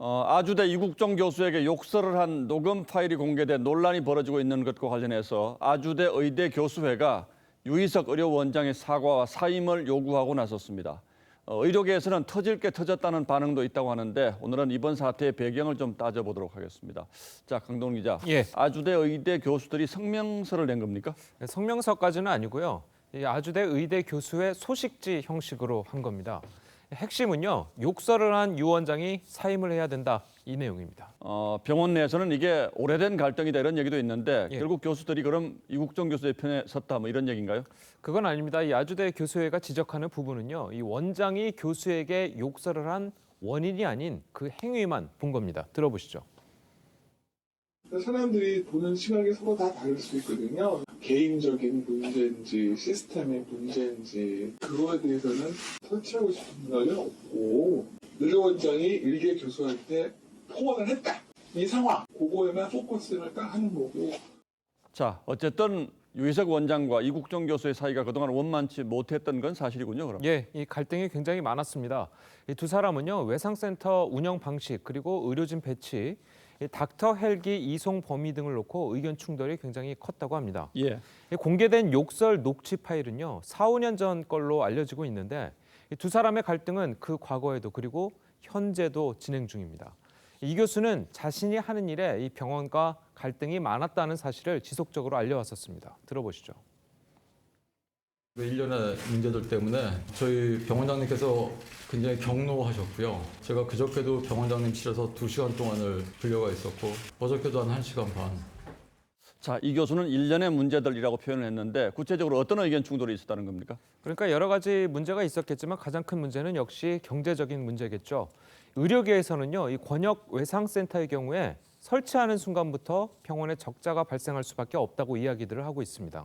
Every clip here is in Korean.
아주대 이국종 교수에게 욕설을 한 녹음 파일이 공개돼 논란이 벌어지고 있는 것과 관련해서 아주대 의대 교수회가 유희석 의료원장의 사과와 사임을 요구하고 나섰습니다. 의료계에서는 터질 게 터졌다는 반응도 있다고 하는데 오늘은 이번 사태의 배경을 좀 따져보도록 하겠습니다. 자, 강동원 기자. 예. 아주대 의대 교수들이 성명서를 낸 겁니까? 성명서까지는 아니고요. 이 아주대 의대 교수의 소식지 형식으로 한 겁니다. 핵심은요, 욕설을 한 유 원장이 사임을 해야 된다, 이 내용입니다. 병원 내에서는 이게 오래된 갈등이다 이런 얘기도 있는데 예. 결국 교수들이 그럼 이국종 교수의 편에 섰다 뭐 이런 얘기인가요? 그건 아닙니다. 이 아주대 교수회가 지적하는 부분은요, 이 원장이 교수에게 욕설을 한 원인이 아닌 그 행위만 본 겁니다. 들어보시죠. 사람들이 보는 시각이 서로 다 다를 수 있거든요. 개인적인 문제인지 시스템의 문제인지 그거에 대해서는 터치하고 싶은 건 없고 의료원장이 일개 교수할 때 포원을 했다. 이 상황, 그거에만 포커스를 딱 하는 거고. 자, 어쨌든 유희석 원장과 이국종 교수의 사이가 그동안 원만치 못했던 건 사실이군요, 그럼. 예, 이 갈등이 굉장히 많았습니다. 이 두 사람은요, 외상센터 운영 방식 그리고 의료진 배치, 이 닥터 헬기 이송 범위 등을 놓고 의견 충돌이 굉장히 컸다고 합니다. 예. 이 공개된 욕설 녹취 파일은요, 4, 5년 전 걸로 알려지고 있는데 이 두 사람의 갈등은 그 과거에도 그리고 현재도 진행 중입니다. 이 교수는 자신이 하는 일에 이 병원과 갈등이 많았다는 사실을 지속적으로 알려왔었습니다. 들어보시죠. 일련의 문제들 때문에 저희 병원장님께서 굉장히 격노하셨고요. 제가 그저께도 병원장님 치료서 2시간 동안을 불려가 있었고 어저께도 한 1시간 반. 자, 이 교수는 일련의 문제들이라고 표현을 했는데 구체적으로 어떤 의견 충돌이 있었다는 겁니까? 그러니까 여러 가지 문제가 있었겠지만 가장 큰 문제는 역시 경제적인 문제겠죠. 의료계에서는요, 이 권역 외상센터의 경우에 설치하는 순간부터 병원에 적자가 발생할 수밖에 없다고 이야기들을 하고 있습니다.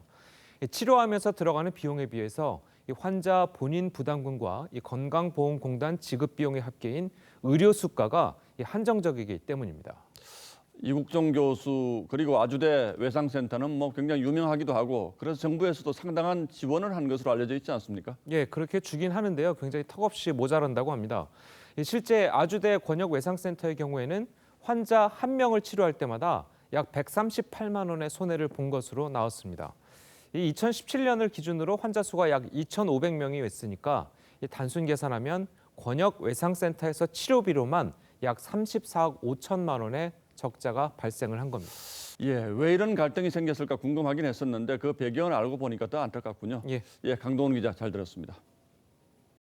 치료하면서 들어가는 비용에 비해서 이 환자 본인 부담금과 이 건강보험공단 지급 비용의 합계인 의료 수가가 한정적이기 때문입니다. 이국종 교수 그리고 아주대 외상센터는 뭐 굉장히 유명하기도 하고 그래서 정부에서도 상당한 지원을 한 것으로 알려져 있지 않습니까? 예, 그렇게 주긴 하는데요. 굉장히 턱없이 모자란다고 합니다. 실제 아주대 권역 외상센터의 경우에는 환자 한 명을 치료할 때마다 약 138만 원의 손해를 본 것으로 나왔습니다. 이 2017년을 기준으로 환자 수가 약 2,500명이 됐으니까 단순 계산하면 권역 외상센터에서 치료비로만 약 34억 5천만 원의 적자가 발생을 한 겁니다. 예, 왜 이런 갈등이 생겼을까 궁금하긴 했었는데 그 배경을 알고 보니까 더 안타깝군요. 예. 예, 강동원 기자 잘 들었습니다.